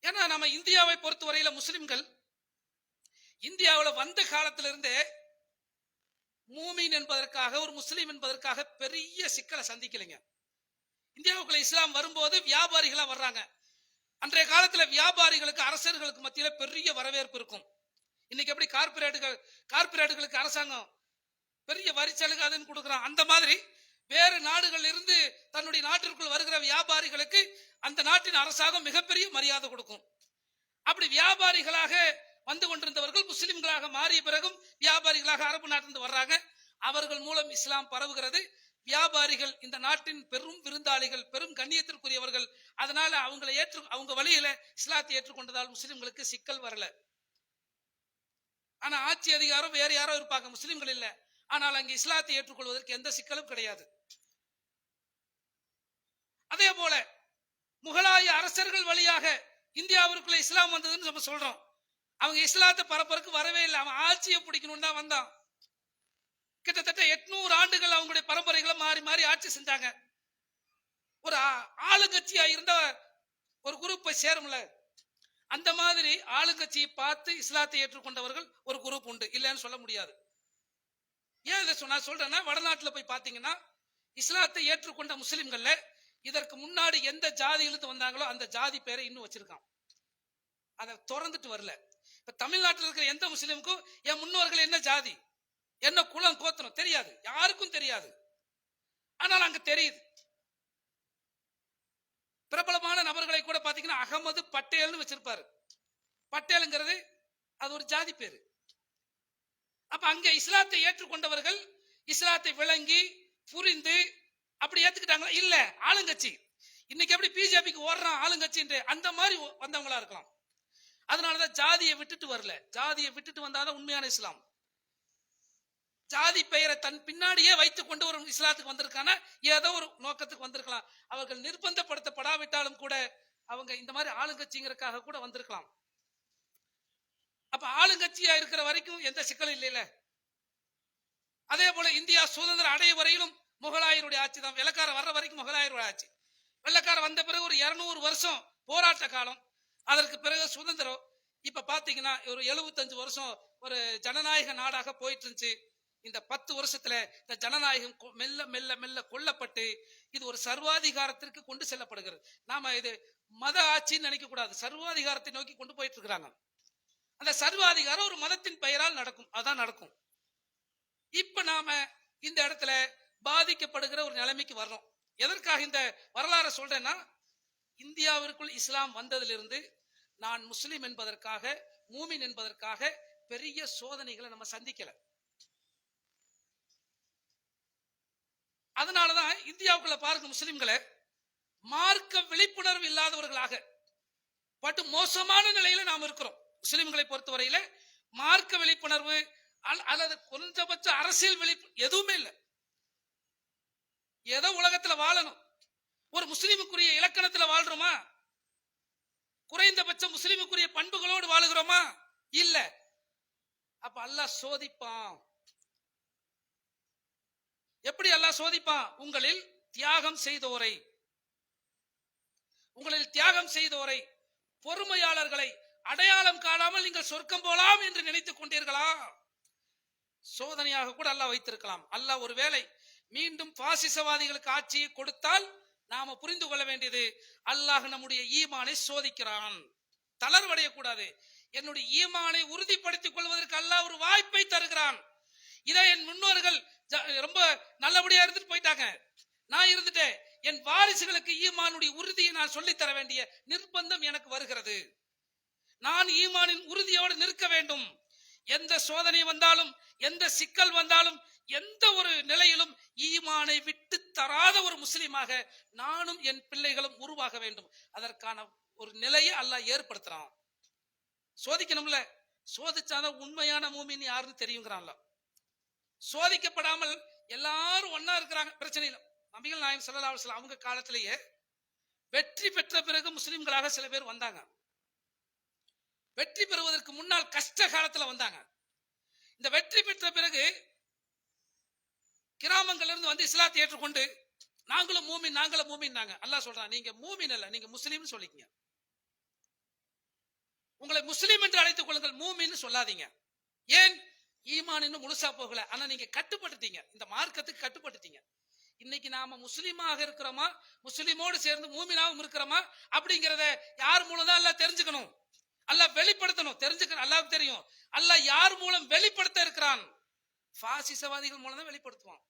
S2: ஏன்னா நம்ம இந்தியாவை பொறுத்தவரையில முஸ்லிம்கள் இந்தியாவில் வந்த காலத்திலிருந்தே மூமின் என்பதற்காக, ஒரு முஸ்லீம் என்பதற்காக பெரிய சிக்கலை சந்திக்கலைங்க. இந்தியாவுக்குள்ள இஸ்லாம் வரும்போது வியாபாரிகளா வர்றாங்க. அன்றைய காலத்துல வியாபாரிகளுக்கு அரசர்களுக்கு மத்தியில பெரிய வரவேற்பு இருக்கும். இன்னைக்கு எப்படி கார்பரேட்டுகளுக்கு அரசாங்கம் பெரிய வரி சலுகை அதுன்னு கொடுக்குறான், அந்த மாதிரி வேறு நாடுகள் இருந்து தன்னுடைய நாட்டிற்குள் வருகிற வியாபாரிகளுக்கு அந்த நாட்டின் அரசாங்கம் மிகப்பெரிய மரியாதை கொடுக்கும். அப்படி வியாபாரிகளாக வந்து கொண்டிருந்தவர்கள் முஸ்லிம்களாக மாறிய பிறகும் வியாபாரிகளாக அரபு நாட்டிலிருந்து வர்றாங்க. அவர்கள் மூலம் இஸ்லாம் பரவுகிறது. வியாபாரிகள் இந்த நாட்டின் பெரும் விருந்தாளிகள், பெரும் கண்ணியத்திற்குரியவர்கள். அதனால அவங்க வழியில இஸ்லாத்தை ஏற்றுக்கொண்டதால் முஸ்லிம்களுக்கு சிக்கல் வரல. ஆனா ஆட்சி அதிகாரம் வேற யாரோ இருப்பாங்க, முஸ்லிம்கள் இல்ல. ஆனால் அங்கே இஸ்லாத்தை ஏற்றுக்கொள்வதற்கு எந்த சிக்கலும் கிடையாது. அதே போல முகலாய அரசர்கள் வழியாக இந்தியாவிற்குள்ள இஸ்லாம் வந்ததுன்னு நம்ம சொல்றோம். அவங்க இஸ்லாத்தை பரப்பதற்கு வரவே இல்லை, அவன் ஆட்சியை பிடிக்கணும் தான் வந்தான். கிட்டத்தட்ட 800 ஆண்டுகள் அவங்களுடைய பரம்பரைகளை மாறி மாறி ஆட்சி செஞ்சாங்க. ஒரு ஆளுங்கட்சியா இருந்த ஒரு குரூப்பை சேரும்ல, அந்த மாதிரி ஆளுங்கட்சியை பார்த்து இஸ்லாத்தை ஏற்றுக்கொண்டவர்கள் ஒரு குரூப் உண்டு, இல்லைன்னு சொல்ல முடியாது. ஏன் இதை நான் சொல்றேன்னா, வடநாட்டுல போய் பாத்தீங்கன்னா இஸ்லாத்தை ஏற்றுக்கொண்ட முஸ்லிம்கள்ல இதற்கு முன்னாடி எந்த ஜாதியிலிருந்து வந்தாங்களோ அந்த ஜாதி பேரை இன்னும் வச்சிருக்கான், அதை திறந்துட்டு வரல. இப்ப தமிழ்நாட்டில் இருக்கிற எந்த முஸ்லிமுக்கும் என் முன்னோர்கள் என்ன ஜாதி, என்ன குலம், கோத்திரம் தெரியாது, யாருக்கும் தெரியாது. ஆனால் அங்க தெரியுது. பிரபலமான நபர்களை கூட பாத்தீங்கன்னா அகமது பட்டேல்னு வச்சிருப்பாரு. பட்டேலுங்கிறது அது ஒரு ஜாதி பேரு. அப்ப அங்க இஸ்லாத்தை ஏற்றுக்கொண்டவர்கள் இஸ்லாத்தை விளங்கி புரிந்து அப்படி ஏத்துக்கிட்டாங்களா? இல்ல, ஆளுங்கட்சி. இன்னைக்கு எப்படி பிஜேபிக்கு ஓடுறான் ஆளுங்கட்சி, அந்த மாதிரி வந்தவங்களா இருக்கலாம். அதனாலதான் ஜாதியை விட்டுட்டு வரல. ஜாதியை விட்டுட்டு வந்தாதான் உண்மையான இஸ்லாம். ஜாதி பெயரை தன் பின்னாடியே வைத்துக் கொண்டு ஒரு இஸ்லாத்துக்கு வந்திருக்கான, ஏதோ ஒரு நோக்கத்துக்கு வந்திருக்கலாம். அவர்கள் நிர்பந்தப்படுத்தப்படாவிட்டாலும் கூட அவங்க இந்த மாதிரி ஆளுங்கட்சிங்கிறதுக்காக கூட வந்திருக்கலாம். அப்ப ஆளுங்கட்சியா இருக்கிற வரைக்கும் எந்த சிக்கலும் இல்லையில. அதே போல இந்தியா சுதந்திரம் அடைய வரையிலும் முகலாயருடைய ஆட்சி தான். வெள்ளக்கார வர்ற வரைக்கும் முகலாயருடைய ஆட்சி. வெள்ளக்கார வந்த பிறகு ஒரு 200 வருஷம் போராட்ட காலம், அதற்கு பிறகு சுதந்திரம். இப்ப பாத்தீங்கன்னா ஒரு 75 வருஷம் ஒரு ஜனநாயக நாடாக போயிட்டு இருந்துச்சு. இந்த 10 வருஷத்துல இந்த ஜனநாயகம் மெல்ல மெல்ல மெல்ல கொல்லப்பட்டு இது ஒரு சர்வாதிகாரத்திற்கு கொண்டு செல்லப்படுகிறது. நாம இது மத ஆட்சின்னு நினைக்க கூடாது, சர்வாதிகாரத்தை நோக்கி கொண்டு போயிட்டு இருக்கிறாங்க. அந்த சர்வாதிகாரம் ஒரு மதத்தின் பெயரால் நடக்கும், அதான் நடக்கும். இப்ப நாம இந்த இடத்துல பாதிக்கப்படுகிற ஒரு நிலைமைக்கு வர்றோம். எதற்காக இந்த வரலாறு சொல்றேன்னா, இந்தியாவிற்குள் இஸ்லாம் வந்ததிலிருந்து நான் முஸ்லிம் என்பதற்காக, மூமின் என்பதற்காக பெரிய சோதனைகளை நம்ம சந்திக்கல. அதனாலதான் இந்தியாவுக்குள்ள பாருங்க, முஸ்லிம்களை மார்க்க விழிப்புணர்வு இல்லாதவர்களாக பட்டு மோசமான நிலையில நாம் இருக்கிறோம். முஸ்லிம்களை பொறுத்தவரையில மார்க்க விழிப்புணர்வு அல்லது குறைந்தபட்ச அரசியல் விழிப்பு எதுவுமே இல்லை. ஏதோ உலகத்துல வாழணும், ஒரு முஸ்லிமுக்குரிய இலக்கணத்துல வாழ்றோமா? குறைந்தபட்ச முஸ்லிமுக்குரிய பண்புகளோடு வாழுகிறோமா? இல்ல. அப்ப அல்லாஹ் சோதிப்பான். எப்படி அல்லாஹ் சோதிப்பான்? உங்களில் தியாகம் செய்தோரை, பொறுமையாளர்களை அடையாளம் காணாமல் நீங்கள் சொர்க்கம் போலாம் என்று நினைத்துக் கொண்டீர்களா? சோதனையாக கூட அல்லாஹ் வைத்திருக்கலாம். அல்லாஹ் ஒருவேளை மீண்டும் பாசிசவாதிகளுக்கு ஆட்சியை கொடுத்தால் நாம புரிந்து கொள்ள வேண்டியது, அல்லாஹ் நம்முடைய ஈமானை சோதிக்கிறான். தளர்வடைய கூடாது. என்னுடைய ஈமானை உறுதிப்படுத்திக் கொள்வதற்கு அல்லாஹ் ஒரு வாய்ப்பை தருகிறான். இதை என் முன்னோர்கள் ரொம்ப நல்லபடியா இருந்துட்டு போயிட்டாங்க, நான் இருந்துட்டேன். என் வாரிசுகளுக்கு ஈமானுடைய உறுதியை நான் சொல்லித்தர வேண்டிய நிர்பந்தம் எனக்கு வருகிறது. நான் ஈமானின் உறுதியோடு நிற்க வேண்டும். எந்த சோதனை வந்தாலும், எந்த சிக்கல் வந்தாலும், எந்த ஒரு நிலையிலும் ஈமானை விட்டு தராத ஒரு முஸ்லிமாக நானும் என் பிள்ளைகளும் உருவாக வேண்டும். அதற்கான ஒரு நிலையை அல்லாஹ் ஏற்படுத்துறான். சோதிக்கணும்ல, சோதிச்சாதான் உண்மையான மூமின் யாருன்னு தெரியுங்கிறான்ல. சோதிக்கப்படாமல் எல்லாரும் ஒன்னா இருக்கிறாங்க, பிரச்சனை இல்லை. நபிகள் நாயகம் ஸல்லல்லாஹு அலைஹி வஸல்லம் அவங்க காலத்திலேயே வெற்றி பெற்ற பிறகு முஸ்லிம்களாக சில பேர் வந்தாங்க. வெற்றி பெறுவதற்கு முன்னால் கஷ்ட காலத்துல வந்தாங்க. இந்த வெற்றி பெற்ற பிறகு கிராமங்கள்ல இருந்து வந்து இஸ்லாத்தை ஏற்றுக்கொண்டு நாங்களும் மூமின் நாங்க. அல்லாஹ் சொல்றான், நீங்க மூமின் அல்ல, நீங்க முஸ்லீம்னு சொல்லிக்கங்க. உங்களை முஸ்லீம் என்று அழைத்துக் கொள்ளுங்கள், மூமின்னு சொல்லாதீங்க. ஏன்? ஈமான் இன்னும் முழுசா போகல. ஆனா நீங்க கட்டுப்பட்டுட்டீங்க, இந்த மார்க்கத்துக்கு கட்டுப்பட்டுட்டீங்க. இன்னைக்கு நாம முஸ்லீமாக இருக்கிறோமா, முஸ்லீமோடு சேர்ந்து மூமினாவும் இருக்கிறோமா அப்படிங்கறத யார் மூலம் தான் அல்லாஹ் தெரிஞ்சுக்கணும், அல்லாஹ் வெளிப்படுத்தணும். தெரிஞ்சுக்க அல்லாஹ்வுக்கு தெரியும். அல்லாஹ் யார் மூலம் வெளிப்படுத்த இருக்கிறான்? பாசிசவாதிகள் மூலம் தான் வெளிப்படுத்துவான்.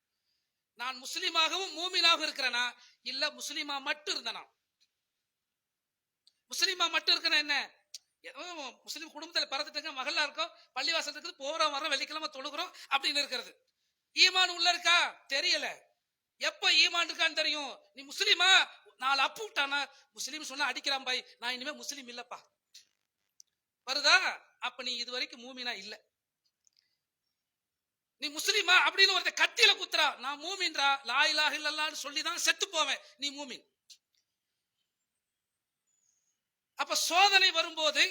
S2: நான் முஸ்லீமாகவும் மூமினாகவும் இருக்கிறேனா, இல்ல முஸ்லீமா மட்டும் இருந்தனா? முஸ்லீமா மட்டும் இருக்கிற என்ன, ஏதோ முஸ்லீம் குடும்பத்தில் பறந்துட்டுங்க, மகளா இருக்கோம், பள்ளிவாசல் இருக்குது, போறோம் வரோம், வெள்ளிக்கிழமை தொழுகிறோம் அப்படின்னு இருக்கிறது. ஈமான் உள்ள இருக்கா? தெரியல. எப்ப ஈமான் இருக்கான்னு தெரியும். நீ முஸ்லீமா? 4 அப்பு விட்டானா, முஸ்லீம் சொன்னா அடிக்கிறான் பாய், நான் இனிமே முஸ்லீம் இல்லப்பா, வருதா? அப்ப நீ இது வரைக்கும் மூமினா இல்ல. நீ முஸ்லீமா அப்படின்னு ஒருத்த கத்தியில குத்துறா, நான் மூமின்றா, லா இலாஹ இல்லல்லாஹ்னு சொல்லிதான் செத்து போவேன், நீ மூமின். அப்ப சோதனை வரும்போது,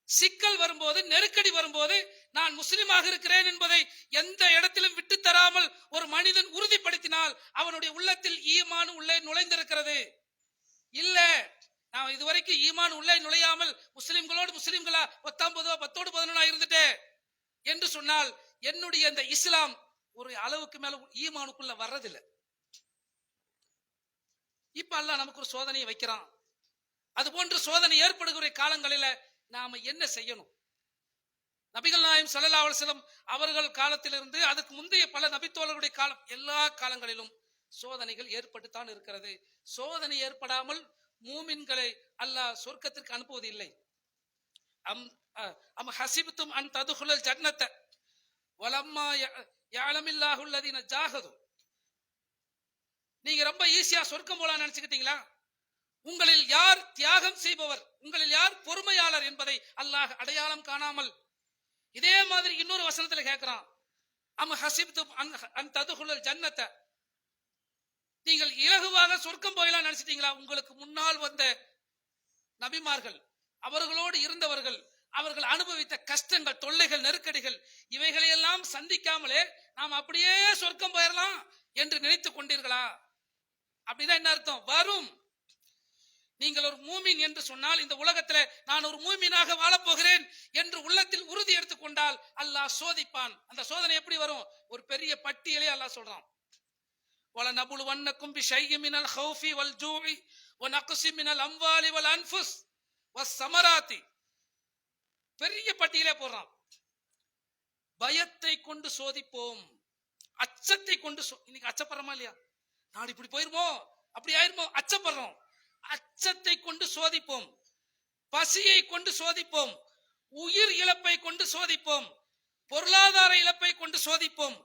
S2: சிக்கல் வரும்போது, நெருக்கடி வரும்போது நான் முஸ்லிமாக இருக்கிறேன் என்பதை எந்த இடத்திலும் விட்டு தராமல் ஒரு மனிதன் உறுதிப்படுத்தினால் அவனுடைய உள்ளத்தில் ஈமான் உள்ளே நுழைந்திருக்கிறது. இல்ல, நான் இதுவரைக்கும் ஈமான் உள்ளே நுழையாமல் முஸ்லிம்களோடு முஸ்லிம்களா 10 11 இருந்துட்டேன் என்று சொன்னால் என்னுடைய இந்த இஸ்லாம் ஒரு அளவுக்கு மேல ஈமானுக்குள்ள வர்றதில்லை. இப்ப அல்லாஹ் நமக்கு ஒரு சோதனையை வைக்கிறான். அது போன்ற சோதனை ஏற்படுகிற காலங்களில நாம என்ன செய்யணும்? நபிகள் நாயகம் ஸல்லல்லாஹு அலைஹி வஸல்லம் அவர்கள் காலத்திலிருந்து அதுக்கு முந்தைய பல நபித்தோழர்களுடைய காலம், எல்லா காலங்களிலும் சோதனைகள் ஏற்பட்டுத்தான் இருக்கிறது. சோதனை ஏற்படாமல் மூமின்களை அல்லாஹ் சொர்க்கத்திற்கு அனுப்புவது இல்லை. அம் ஹஸிப்தும் அன் ததுகுலல் ஜன்னத வலம்மா யஅலமில்லாஹு அல்லதீன ஜாஹது. நீங்க ரொம்ப ஈஸியா சொர்க்கம் போலாம் நினைச்சுக்கிட்டீங்களா? உங்களில் யார் தியாகம் செய்பவர், உங்களில் யார் பொறுமையாளர் என்பதை அல்லாஹ் அடையாளம் காணாமல் இதே மாதிரி இன்னொரு வசனத்துல கேட்கிறான். அம் ஹஸிப்தும் அன் ததுகுலல் ஜன்னத, நீங்கள் இலகுவாக சொர்க்கம் போயலாம் நினைச்சிட்டீங்களா? உங்களுக்கு முன்னால் வந்த நபிமார்கள், அவர்களோடு இருந்தவர்கள், அவர்கள் அனுபவித்த கஷ்டங்கள், தொல்லைகள், நெருக்கடிகள், இவைகளையெல்லாம் சந்திக்காமலே நாம் அப்படியே சொர்க்கம் போயிடலாம் என்று நினைத்துக் கொண்டீர்களா? அப்படின்னா என்ன அர்த்தம்? வரும். நீங்கள் ஒரு மூமின் என்று சொன்னால், இந்த உலகத்தில் நான் ஒரு மூமினாக வாழப்போகிறேன் என்று உள்ளத்தில் உறுதி எடுத்துக்கொண்டால் அல்லாஹ் சோதிப்பான். அந்த சோதனை எப்படி வரும்? ஒரு பெரிய பட்டியலே அல்லாஹ் சொல்றான். وَلَنَبْلُوَنَّكُمْ بِشَيْءٍ مِنَ الْخَوْفِ وَالْجُوعِ وَنَقْصٍ مِنَ الْأَمْوَالِ وَالْأَنْفُسِ وَالثَّمَرَاتِ. பெரிய பட்டியலே போடுறான். பயத்தை கொண்டு சோதிப்போம், அச்சத்தை கொண்டு. இன்னைக்கு அச்சப்படுறோமா இல்லையா? நாடு இப்படி போயிருமோ, அப்படி ஆயிருமோ, அச்சப்படுறோம். அச்சத்தை கொண்டு சோதிப்போம், பசியை கொண்டு சோதிப்போம், உயிர் இழப்பை கொண்டு சோதிப்போம், பொருளாதார இழப்பை கொண்டு சோதிப்போம்,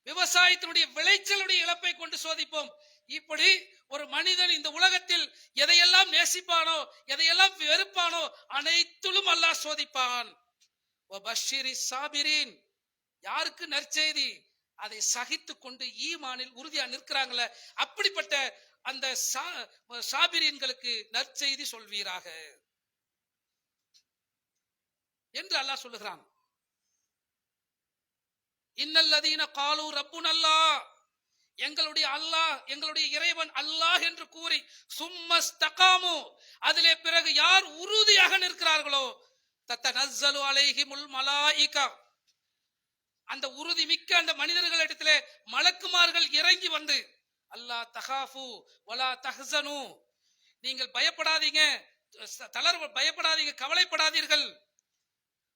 S2: விவசாயத்தினுடைய விளைச்சலுடைய இழப்பை கொண்டு சோதிப்போம். இப்படி ஒரு மனிதன் இந்த உலகத்தில் எதையெல்லாம் நேசிப்பானோ, எதையெல்லாம் வெறுப்பானோ, அனைத்திலும் அல்லாஹ் சோதிப்பான். வபஷ்ஷிரி சாபிரீன். யாருக்கு நற்செய்தி? அதை சகித்து கொண்டு ஈமானில் உறுதியா நிற்கிறாங்களே, அப்படிப்பட்ட அந்த சாபிரீன்களுக்கு நற்செய்தி சொல்வீராக என்று அல்லாஹ் சொல்லுகிறான். இன்னல்லதீன காலு ரப்புனல்லாஹ், எங்களுடைய அல்லாஹ், எங்களுடைய இறைவன் அல்லாஹ் என்று கூறி, சும்மஸ்தகாமு, அதிலே பிறகு யார் உறுதியாக நிற்கிறார்களோ, தத்தனஸ்ஸலு அலைஹிமுல் மலாயிகா, அந்த உறுதி மிக்க அந்த மனிதர்களிடத்திலே மலக்குமார்கள் இறங்கி வந்து, அல்லா தகாஃபு வலா தஹ்ஸனு, நீங்கள் பயப்படாதீங்க, பயப்படாதீங்க, கவலைப்படாதீர்கள்,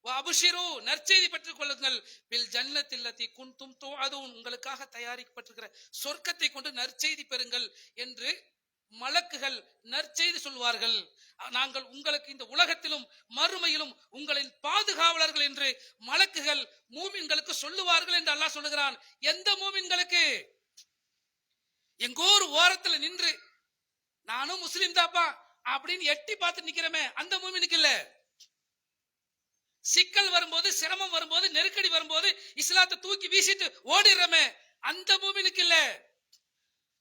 S2: வஅப்ஷிரு, நற்செய்தி பெற்றுக் கொள்ளுங்கள், பில் ஜன்னத்தில்லதி குன்தும் துஅதுன், உங்களுக்காக தயாரிக்கப்பட்டிருக்கிற சொர்க்கத்தை கொண்டு நற்செய்தி பெறுங்கள் என்று மலக்குகள் நற்செய்தி சொல்வார்கள். நாங்கள் உங்களுக்கு இந்த உலகத்திலும் மறுமையிலும் உங்களின் பாதுகாவலர்கள் என்று மலக்குகள் மூமின்களுக்கு சொல்லுவார்கள் என்று அல்லாஹ் சொல்லுகிறான். எந்த மூமின்களுக்கு? எங்கோ ஒரு ஓரத்துல நின்று நானும் முஸ்லிம் தாப்பா அப்படின்னு எட்டி பார்த்து நிக்கிறமே, அந்த மூமினுக்கு இல்ல. சிக்கல் வரும்போது, சிரமம் வரும்போது, நெருக்கடி வரும்போது இஸ்லாத்தை தூக்கி வீசிட்டு ஓடிடுறமே, அந்த மூமினுக்கு இல்ல.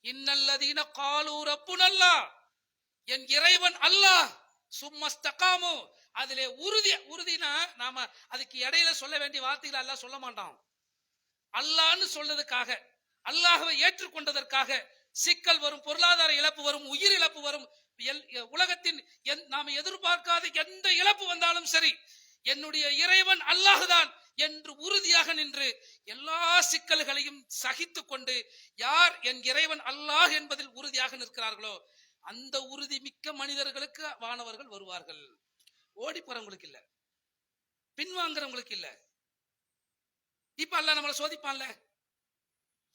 S2: இன்னல்லதீன காலு ரப்புனல்லாஹ், என் இறைவன் அல்லாஹ், சும்மஸ்தகாமு, அதிலே உறுதினா நாம அதுக்கு இடையில சொல்ல வேண்டிய வார்த்தைகளை அல்லாஹ் சொல்ல மாட்டான். அல்லாஹ்னு சொல்றதுக்காக, அல்லாஹ்வை ஏற்றுக்கொண்டதற்காக சிக்கல் வரும், பொருளாதார இழப்பு வரும், உயிர் இழப்பு வரும், உலகத்தின் நாம எதிர்பார்க்காத எந்த இழப்பு வந்தாலும் சரி, என்னுடைய இறைவன் அல்லாஹ்தான் என்று உறுதியாக நின்று எல்லா சிக்கல்களையும் சகித்து கொண்டு யார் என் இறைவன் அல்லாஹ் என்பதில் உறுதியாக நிற்கிறார்களோ அந்த உறுதி மிக்க மனிதர்களுக்கு வானவர்கள் வருவார்கள். ஓடி போறவங்களுக்கு இல்ல, பின்வாங்குறவங்களுக்கு இல்ல. இப்ப அல்லாஹ் நம்மளை சோதிப்பான்ல,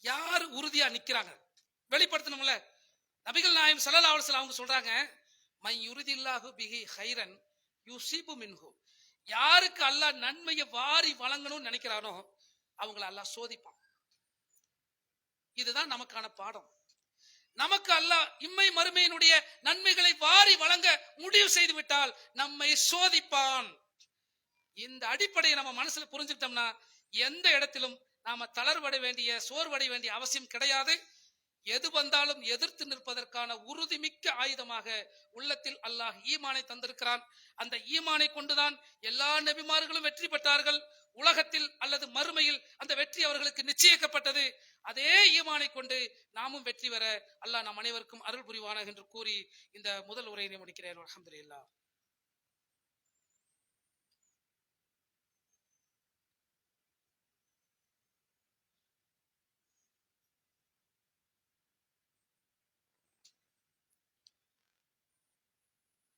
S2: யார் உறுதியா நிக்கிறாங்க வெளிப்படுத்தணும்ல. நபிகள் நாயகம் ஸல்லல்லாஹு அலைஹி வஸல்லம் அவங்க சொல்றாங்க, மை யுரிதில்லாஹு பிஹி கைரன் யுஸிபு மின்ஹு. யாருக்கு அல்லாஹ் நன்மையை வாரி வழங்கணும்னு நினைக்கிறானோ அவங்கள அல்லாஹ் சோதிப்பான். இதுதான் நமக்கான பாடம். நமக்கு அல்லாஹ் இம்மை மறுமையினுடைய நன்மைகளை வாரி வழங்க முடிவு செய்து விட்டால் நம்மை சோதிப்பான். இந்த அடிப்படையை நம்ம மனசுல புரிஞ்சுட்டோம்னா எந்த இடத்திலும் நாம தளர்வடை வேண்டிய சோர்வடை வேண்டிய அவசியம் கிடையாது. எது வந்தாலும் எதிர்த்து நிற்பதற்கான உறுதிமிக்க ஆயுதமாக உள்ளத்தில் அல்லாஹ் ஈமானை தந்திருக்கிறான். அந்த ஈமானை கொண்டுதான் எல்லா நபிமார்களும் வெற்றி பெற்றார்கள். உலகத்தில் அல்லது மறுமையில் அந்த வெற்றி அவர்களுக்கு நிச்சயிக்கப்பட்டது. அதே ஈமானை கொண்டு நாமும் வெற்றி பெற அல்லாஹ் நம் அனைவருக்கும் அருள் புரிவானாக என்று கூறி இந்த முதல் உரையினை முடிக்கிறேன். அல்ஹம்துலில்லாஹ்.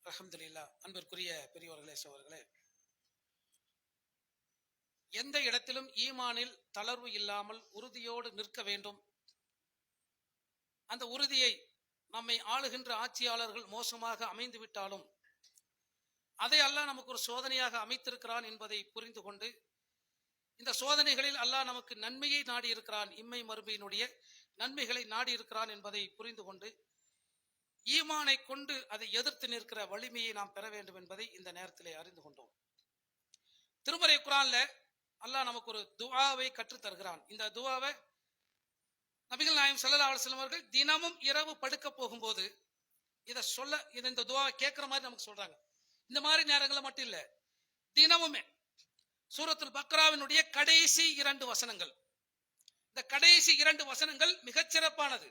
S2: அல்ஹம்துலில்லாஹ். அன்பிற்குரிய பெரியவர்களே, சகோதரர்களே, எந்த இடத்திலும் ஈமானில் தளர்வு இல்லாமல் உறுதியோடு நிற்க வேண்டும். அந்த உறுதியை நம்மை ஆளுகின்ற ஆட்சியாளர்கள் மோசமாக அமைந்து விட்டாலும் அதை அல்லாஹ் நமக்கு ஒரு சோதனையாக அமைத்திருக்கிறான் என்பதை புரிந்து கொண்டு, இந்த சோதனைகளில் அல்லாஹ் நமக்கு நன்மையை நாடி இருக்கிறான், இம்மை மறுமையினுடைய நன்மைகளை நாடி இருக்கிறான் என்பதை புரிந்து கொண்டு ஈமானை கொண்டு அதை எதிர்த்து நிற்கிற வலிமையை நாம் பெற வேண்டும் என்பதை இந்த நேரத்திலே அறிந்து கொண்டோம். திருமறை குர்ஆன்ல அல்லாஹ் நமக்கு ஒரு துஆவை கற்றுத் தருகிறான். இந்த துஆவை நபிகள் நாயகம் ஸல்லல்லாஹு அலைஹி வஸல்லம் அவர்கள் தினமும் இரவு படுக்க போகும்போது இந்த துஆவை கேட்கிற மாதிரி நமக்கு சொல்றாங்க. இந்த மாதிரி நேரங்களில் மட்டும் இல்ல, தினமுமே சூரத்துல் பக்ராவினுடைய கடைசி 2 வசனங்கள், இந்த கடைசி 2 வசனங்கள் மிகச்சிறப்பானது.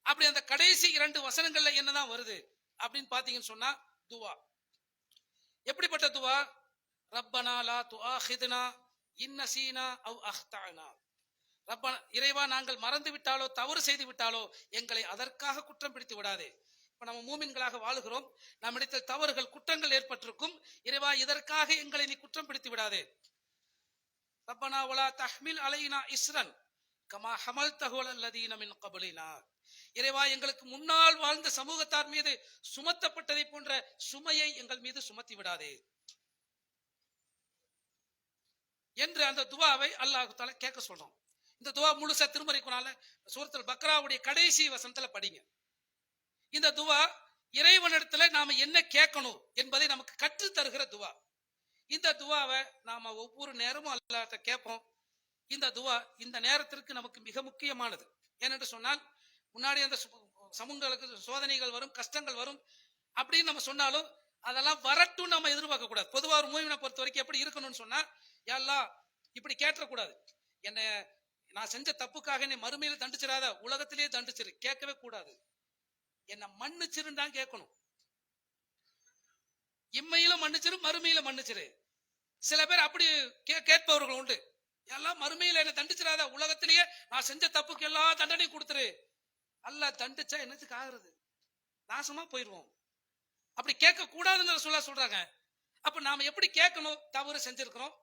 S2: அப்படி அந்த கடைசி 2 வசனங்கள்ல என்னதான் வருது அப்படின்னு பாத்தீங்கன்னு சொன்னா, துவா. எப்படிப்பட்ட துவா? ரப்பனா லா துஆஹிதுனா இன் நஸீனா அவ் அஹ்தஅனா. ரப்பனா, இறைவா, நாங்கள் மறந்து விட்டாலோ தவறு செய்து விட்டாலோ எங்களை அதற்காக குற்றம் பிடித்து விடாதே. இப்ப நம்ம மூமின்களாக வாழுகிறோம், நம்மிடத்தில் தவறுகள் குற்றங்கள் ஏற்பட்டிருக்கும். இறைவா, இதற்காக எங்களை நீ குற்றம் பிடித்து விடாதே. ரப்பனா வலா தஹ்மில் அலைனா இஸ்ரன் கமா ஹமல்தஹு அலல்லதீன மின் கப்லினா. இறைவா, எங்களுக்கு முன்னால் வாழ்ந்த சமூகத்தார் மீது சுமத்தப்பட்டதை போன்ற சுமையை எங்கள் மீது சுமத்தி விடாதே என்று அந்த துவாவை அல்லாஹ் தஆலா கேட்க சொல்றோம். இந்த துவா முழுசா திருமறை குர்ஆன்ல சூரத்துல் பக்ராவுடைய கடைசி வசனத்துல படிங்க. இந்த துவா இறைவனிடத்துல நாம என்ன கேட்கணும் என்பதை நமக்கு கற்று தருகிற துவா. இந்த துவாவை நாம ஒவ்வொரு நேரமும் அல்லாஹ்ட்ட கேட்போம். இந்த துவா இந்த நேரத்திற்கு நமக்கு மிக முக்கியமானது. ஏனென்று சொன்னால், முன்னாடி அந்த சமூகங்களுக்கு சோதனைகள் வரும், கஷ்டங்கள் வரும் அப்படின்னு நம்ம சொன்னாலும் அதெல்லாம் வரட்டும் நம்ம எதிர்பார்க்க கூடாது. பொதுவாக ஒரு மூமினை பொறுத்த வரைக்கும் எப்படி இருக்கணும்னு சொன்னா, யா அல்லாஹ் இப்படி கேட்டக்கூடாது, என்ன நான் செஞ்ச தப்புக்காக என்னை மறுமையில தண்டிச்சிடாத, உலகத்திலேயே தண்டிச்சிரு, கேட்கவே கூடாது. என்ன மன்னிச்சிருன்னு தான் கேட்கணும். இம்மையில மன்னிச்சிரு, மறுமையில மன்னிச்சிரு. சில பேர் அப்படி கேட்பவர்கள் உண்டு. எல்லாம் மறுமையில என்ன தண்டிச்சிடாத, உலகத்திலேயே நான் செஞ்ச தப்புக்கு எல்லா தண்டனையும் கொடுத்துரு. அல்லாஹ் தண்டிச்சா என்னத்துக்கு ஆகுறது? நாசமா போயிடுவோம். அப்படி கேட்க கூடாதுன்னு சொல்றாங்க. அப்ப நாம எப்படி கேட்கணும்? தவறு செஞ்சிருக்கிறோம்,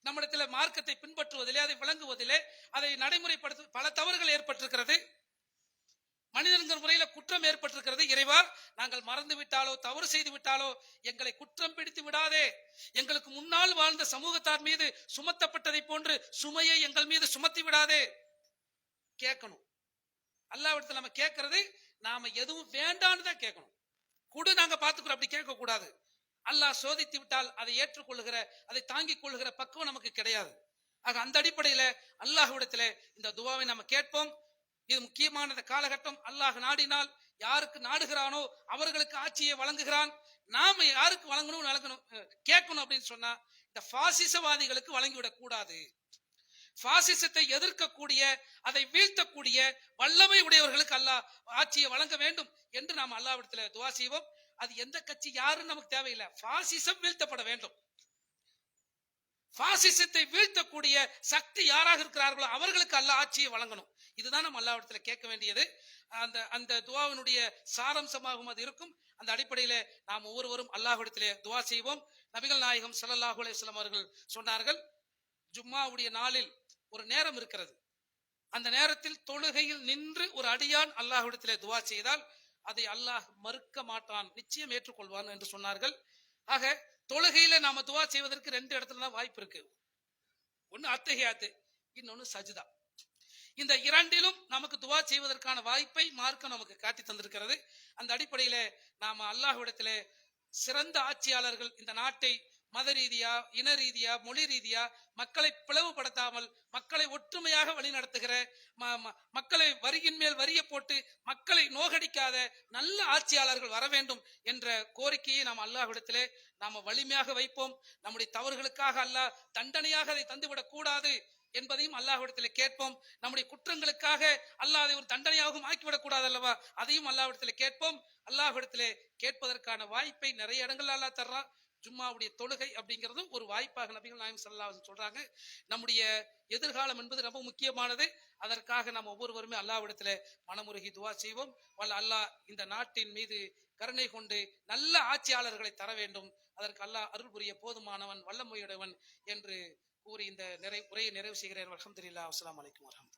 S2: நம்மிடத்துல மார்க்கத்தை பின்பற்றுவதிலே, அதை விளங்குவதிலே, அதை நடைமுறைப்படுத்த பல தவறுகள் ஏற்பட்டிருக்கிறது, மனிதன்கிற முறையில குற்றம் ஏற்பட்டிருக்கிறது. இறைவா, நாங்கள் மறந்து விட்டாலோ தவறு செய்து விட்டாலோ எங்களை குற்றம் பிடித்து விடாதே. எங்களுக்கு முன்னால் வாழ்ந்த சமூகத்தார் மீது சுமத்தப்பட்டதை போன்று சுமையை எங்கள் மீது சுமத்தி விடாதே. கேட்கணும். அல்லாஹ்விடத்தில் நம்ம கேட்கறது, நாம எதுவும் வேண்டான்னு தான் கேட்கணும். கூட நாங்க பாத்துக்கிறோம், அப்படி கேட்க கூடாது. அல்லாஹ் சோதித்து விட்டால் அதை ஏற்றுக்கொள்ளுகிற, அதை தாங்கிக் கொள்ளுகிற பக்குவம் நமக்கு கிடையாது. ஆக அந்த அடிப்படையில அல்லாஹ்விடத்துல இந்த துவாவை நம்ம கேட்போம். இது முக்கியமான காலகட்டம். அல்லாஹ் நாடினால் யாருக்கு நாடுகிறானோ அவர்களுக்கு ஆட்சியை வழங்குகிறான். நாம யாருக்கு வழங்கணும் கேட்கணும் அப்படின்னு சொன்னா, இந்த பாசிசவாதிகளுக்கு வழங்கிவிடக் கூடாது. பாசிசத்தை எதிர்க்கக்கூடிய, அதை வீழ்த்தக்கூடிய வல்லமை உடையவர்களுக்கு அல்லாஹ் ஆட்சியை வழங்க வேண்டும் என்று நாம் அல்லாஹ்விடத்தில் துஆ செய்வோம். அது எந்த கட்சி யாருன்னு நமக்கு தேவையில்லை. பாசிசம் வீழ்த்தப்பட வேண்டும். பாசிசத்தை வீழ்த்தக்கூடிய சக்தி யாராக இருக்கிறார்களோ அவர்களுக்கு அல்லாஹ் ஆட்சியை வழங்கணும். இதுதான் நம்ம அல்லாஹ்விடத்துல கேட்க வேண்டியது. அந்த துஆவினுடைய சாரம்சமாகவும் அது இருக்கும். அந்த அடிப்படையில நாம் ஒவ்வொருவரும் அல்லாஹ்விடத்திலே துஆ செய்வோம். நபிகள் நாயகம் ஸல்லல்லாஹு அலைஹி வஸல்லம் அவர்கள் சொன்னார்கள், ஜும்மாவுடைய நாளில் ஒரு நேரம் இருக்கிறது. அந்த நேரத்தில் தொழுகையில் நின்று ஒரு அடியான் அல்லாஹ்விடத்திலே துஆ செய்தால் அதை அல்லாஹ் மறுக்க மாட்டான், நிச்சயம் ஏற்றுக்கொள்வான் என்று சொன்னார்கள். ஆக தொழுகையில நாம துஆ செய்வதற்கு 2 இடத்துல தான் வாய்ப்பு இருக்கு. ஒன்னு அத்தஹியாத்து, இன்னொன்னு சஜ்தா. இந்த இரண்டிலும் நமக்கு துஆ செய்வதற்கான வாய்ப்பை மார்க்கம் நமக்கு காட்டி தந்திருக்கிறது. அந்த அடிப்படையில நாம அல்லாஹ்விடத்திலே சிறந்த ஆட்சியாளர்கள், இந்த நாட்டை மத ரீதியா, இன ரீதியா, மொழி ரீதியா மக்களை பிளவுபடுத்தாமல் மக்களை ஒற்றுமையாக வழிநடத்துகிற, மக்களை வரியின் மேல் வரிய போட்டு மக்களை நோகடிக்காத நல்ல ஆட்சியாளர்கள் வர வேண்டும் என்ற கோரிக்கையை நாம் அல்லாஹ்விடத்திலே நாம வலிமையாக வைப்போம். நம்முடைய தவறுகளுக்காக அல்லாஹ் தண்டனையாக அதை தந்துவிடக் கூடாது என்பதையும் அல்லாஹ்விடத்திலே கேட்போம். நம்முடைய குற்றங்களுக்காக அல்லாஹ் அதை ஒரு தண்டனையாகவும் ஆக்கிவிடக் கூடாது அல்லவா, அதையும் அல்லாஹ்விடத்திலே கேட்போம். அல்லாஹ்விடத்திலே கேட்பதற்கான வாய்ப்பை நிறைய இடங்கள் அல்லாஹ் தர்றான். ஜும்மாவுடைய தொழுகை அப்படிங்கிறது ஒரு வாய்ப்பாக நபிகள் நாயகம் ஸல்லல்லாஹு அலைஹி வஸல்லம் சொல்றாங்க. நம்முடைய எதிர்காலம் என்பது ரொம்ப முக்கியமானது. அதற்காக நாம் ஒவ்வொருவருமே அல்லாஹ்விடத்திலே மனமுருகி துஆ செய்வோம். வல்ல அல்லாஹ் இந்த நாட்டின் மீது கருணை கொண்டு நல்ல ஆட்சியாளர்களை தர வேண்டும். அதற்கு அல்லாஹ் அருள் புரிய போதுமானவன், வல்லமையுடையவன் என்று கூறி இந்த உரையை நிறைவு செய்கிறேன். அல்ஹம்துலில்லாஹ். அஸ்ஸலாமு அலைக்கும் வரஹ்மத்துல்லாஹ்.